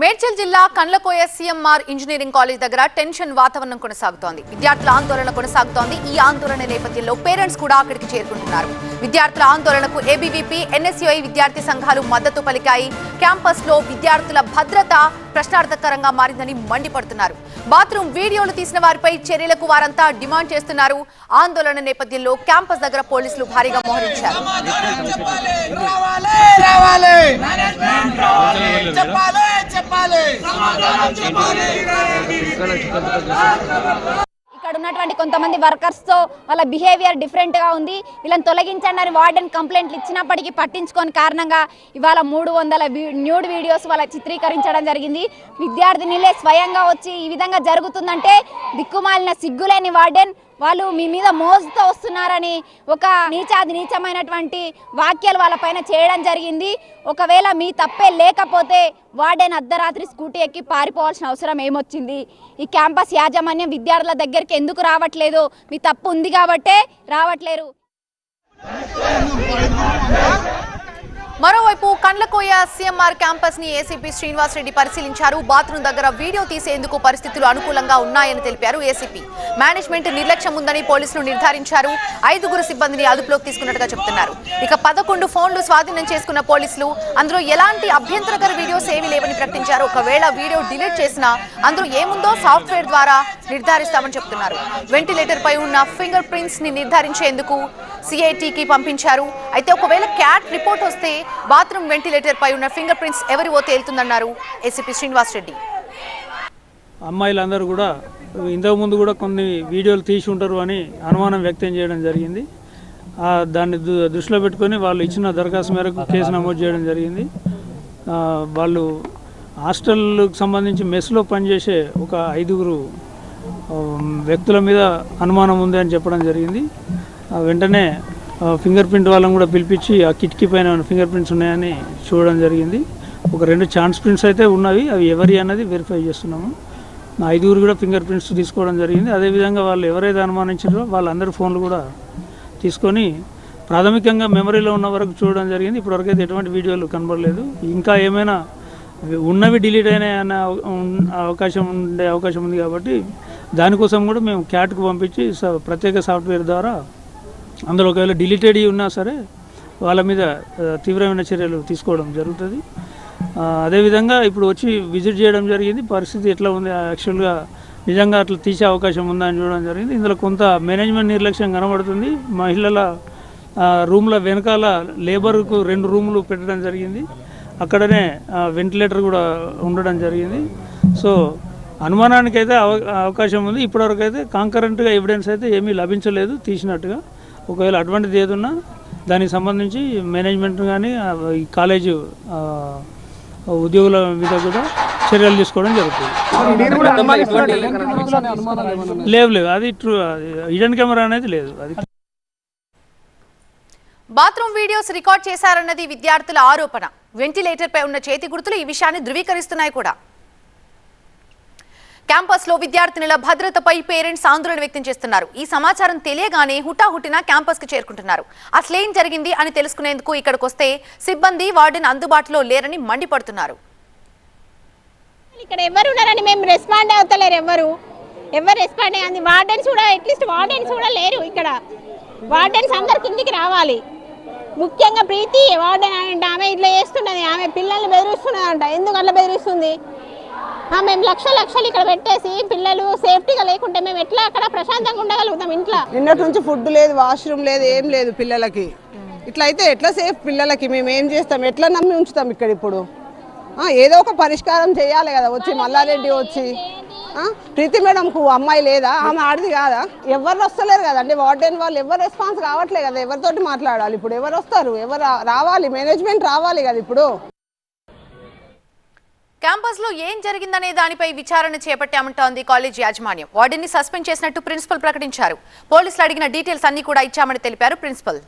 మేడ్చల్ జిల్లా Kandlakoya CMR engineering college దగ్గర tension వాతావరణం కొనసాగుతోంది. విద్యార్థుల ఆందోళన కొనసాగుతోంది. ఈ ఆందోళన నేపథ్యంలో పేరెంట్స్ కూడా అక్కడికి చేరుకుంటున్నారు. విద్యార్థుల ఆందోళనకు ఏబీవీపీ, ఎన్ఎస్యూఐ విద్యార్థి సంఘాలు మద్దతు పలికాయి. క్యాంపస్ లో విద్యార్థుల భద్రత ప్రశ్నార్థకరంగా మారిందని మండిపడుతున్నారు. బాత్రూమ్ వీడియోలు తీసిన వారిపై చర్యలకు వారంతా డిమాండ్ చేస్తున్నారు. ఆందోళన నేపథ్యంలో క్యాంపస్ దగ్గర పోలీసులు భారీగా మోహరించారు. ఇక్కడ ఉన్నటువంటి కొంతమంది వర్కర్స్ తో వాళ్ళ బిహేవియర్ డిఫరెంట్ గా ఉంది. వీళ్ళని తొలగించండి అని వార్డెన్ కంప్లైంట్లు ఇచ్చినప్పటికీ పట్టించుకోని కారణంగా ఇవాళ 300 న్యూడ్ వీడియోస్ వాళ్ళ చిత్రీకరించడం జరిగింది. విద్యార్థినిలే స్వయంగా వచ్చి ఈ విధంగా జరుగుతుందంటే దిక్కుమాలిన సిగ్గులేని వార్డెన్ వాళ్ళు మీ మీద మోజుతో వస్తున్నారని ఒక నీచమైనటువంటి వాక్యాలు వాళ్ళపైన చేయడం జరిగింది. ఒకవేళ మీ తప్పే లేకపోతే వార్డెన్ అర్ధరాత్రి స్కూటీ ఎక్కి పారిపోవాల్సిన అవసరం ఏమొచ్చింది? ఈ క్యాంపస్ యాజమాన్యం విద్యార్థుల దగ్గరికి ఎందుకు రావట్లేదు? మీ తప్పు ఉంది కాబట్టే రావట్లేరు. మరోవైపు కండ్లకోయ సీఎంఆర్ క్యాంపస్ ని ఏసీపీ శ్రీనివాస్ రెడ్డి పరిశీలించారు. బాత్రూమ్ దగ్గర వీడియో తీసేందుకు పరిస్థితులు అనుకూలంగా ఉన్నాయని తెలిపారు ఏసీపీ. మేనేజ్మెంట్ నిర్లక్ష్యం ఉందని పోలీసులు నిర్ధారించారు. 5 సిబ్బందిని అదుపులోకి తీసుకున్నట్టుగా చెబుతున్నారు. ఇక 11 ఫోన్లు స్వాధీనం చేసుకున్న పోలీసులు అందులో ఎలాంటి అభ్యంతరకర వీడియోస్ ఏమీ లేవని ప్రకటించారు. ఒకవేళ వీడియో డిలీట్ చేసినా అందులో ఏముందో సాఫ్ట్వేర్ ద్వారా నిర్ధారిస్తామని చెబుతున్నారు. వెంటిలేటర్ పై ఉన్న ఫింగర్ ప్రింట్స్ ని నిర్ధారించేందుకు సిఐటికి పంపించారు. అయితే ఒకవేళ క్యాట్ రిపోర్ట్ వస్తే బాత్రూమ్ వెంటిలేటర్ పై ఉన్న ఫింగర్ ప్రింట్స్ ఎవరివో తేలుతుందన్నారు ఏసీపీ శ్రీనివాస్ రెడ్డి. అమ్మాయిలందరూ కూడా ఇంతకుముందు కూడా కొన్ని వీడియోలు తీసి ఉంటారు అని అనుమానం వ్యక్తం చేయడం జరిగింది. దాన్ని దృష్టిలో పెట్టుకొని వాళ్ళు ఇచ్చిన దరఖాస్తు మేరకు కేసు నమోదు చేయడం జరిగింది. వాళ్ళు హాస్టల్కి సంబంధించి మెస్లో పనిచేసే ఒక 5 వ్యక్తుల మీద అనుమానం ఉంది అని చెప్పడం జరిగింది. వెంటనే ఫింగర్ ప్రింట్ వాళ్ళని కూడా పిలిపించి ఆ కిటికీ పైన ఫింగర్ ప్రింట్స్ ఉన్నాయని చూడడం జరిగింది. ఒక 2 ఛాన్స్ ప్రింట్స్ అయితే ఉన్నవి, అవి ఎవరి అన్నది వెరిఫై చేస్తున్నాము. 5 కూడా ఫింగర్ ప్రింట్స్ తీసుకోవడం జరిగింది. అదేవిధంగా వాళ్ళు ఎవరైతే అనుమానించారో వాళ్ళందరి ఫోన్లు కూడా తీసుకొని ప్రాథమికంగా మెమరీలో ఉన్న వరకు చూడడం జరిగింది. ఇప్పటివరకు అయితే ఎటువంటి వీడియోలు కనబడలేదు. ఇంకా ఏమైనా ఉన్నవి డిలీట్ అయినా అవకాశం ఉంది కాబట్టి దానికోసం కూడా మేము క్యాట్కు పంపించి ప్రత్యేక సాఫ్ట్వేర్ ద్వారా అందులో ఒకవేళ డిలీటెడ్ ఉన్నా సరే వాళ్ళ మీద తీవ్రమైన చర్యలు తీసుకోవడం జరుగుతుంది. అదేవిధంగా ఇప్పుడు వచ్చి విజిట్ చేయడం జరిగింది. పరిస్థితి ఎట్లా ఉంది, యాక్చువల్గా నిజంగా అట్లా తీసే అవకాశం ఉందా అని చూడడం జరిగింది. ఇందులో కొంత మేనేజ్మెంట్ నిర్లక్ష్యం కనబడుతుంది. మహిళల రూమ్ల వెనకాల లేబర్కు 2 రూములు పెట్టడం జరిగింది. అక్కడనే వెంటిలేటర్ కూడా ఉండడం జరిగింది. సో అనుమానానికి అయితే అవకాశం ఉంది. ఇప్పటివరకు అయితే కాంకరెంట్గా ఎవిడెన్స్ అయితే ఏమీ లభించలేదు తీసినట్టుగా. ఒకవేళ అటువంటిది ఏదున్నా దానికి సంబంధించి మేనేజ్మెంట్ కానీ ఈ కాలేజు ఉద్యోగుల మీద కూడా చర్యలు తీసుకోవడం జరుగుతుంది. లేవు అది ట్రూ, హిడెన్ కెమెరా అనేది లేదు. అది బాత్రూమ్ వీడియోస్ రికార్డ్ చేశారన్నది విద్యార్థుల ఆరోపణ. వెంటిలేటర్ పై ఉన్న చేతి గుర్తులు ఈ విషయాన్ని ధృవీకరిస్తున్నాయి కూడా. క్యాంపస్ లో విద్యార్థినుల భద్రతపై పేరెంట్స్ ఆందోళన వ్యక్తం చేస్తున్నారు. ఈ సమాచారం తెలియగానే హుటాహుటిన క్యాంపస్ కి చేరుకుంటున్నారు. అసలేం జరిగింది అని తెలుసుకునేందుకు ఇక్కడికి వస్తే సిబ్బంది వార్డెన్ అందుబాటులో లేరని మండిపడుతున్నారు. ఇక్కడ ఎవరు ఉన్నారని మేము రెస్పాండ్ అవుతలేరు. ఎవరు రెస్పాండ్ అయ్యింది? వార్డెన్స్ కూడా అట్లీస్ట్ వార్డెన్స్ కూడా లేరు ఇక్కడ. వార్డెన్స్ అందరు కిందికి రావాలి. ముఖ్యంగా ప్రీతి వార్డెన్ అంటే ఆమె ఇట్లా చేస్తున్నది, ఆమె పిల్లల్ని బెదిరిస్తున్నదంట. ఎందుకు అట్లా బెదిరిస్తుంది? మేము లక్షలు ఇక్కడ పెట్టేసి పిల్లలు సేఫ్టీగా లేకుంటే మేము ఎట్లా అక్కడ ప్రశాంతంగా ఉండగలుగుతాం? ఇంట్లో నిన్నటి నుంచి ఫుడ్ లేదు, వాష్రూమ్ లేదు, ఏం లేదు పిల్లలకి. ఇట్లా అయితే ఎట్లా సేఫ్ పిల్లలకి? మేము ఏం చేస్తాం? ఎట్లా నమ్మి ఉంచుతాం ఇక్కడ? ఇప్పుడు ఏదో ఒక పరిష్కారం చేయాలి కదా. వచ్చి మల్లారెడ్డి వచ్చి ప్రీతి మేడంకు అమ్మాయి లేదా? ఆమె ఆడిది కాదా? ఎవరు వస్తలేరు కదండి. వార్డెన్ వాళ్ళు ఎవరు రెస్పాన్స్ కావట్లేదు కదా. ఎవరితోటి మాట్లాడాలి ఇప్పుడు? ఎవరు వస్తారు? ఎవరు రావాలి? మేనేజ్మెంట్ రావాలి కదా ఇప్పుడు. క్యాంపస్ లో ఏం జరిగిందనే దానిపై విచారణ చేపట్టామంటోంది కాలేజ్ యాజమాన్యం. వార్డెన్ ని సస్పెండ్ చేసినట్టు ప్రిన్సిపల్ ప్రకటించారు. పోలీసులు అడిగిన డీటెయిల్స్ అన్ని కూడా ఇచ్చామని తెలిపారు ప్రిన్సిపల్.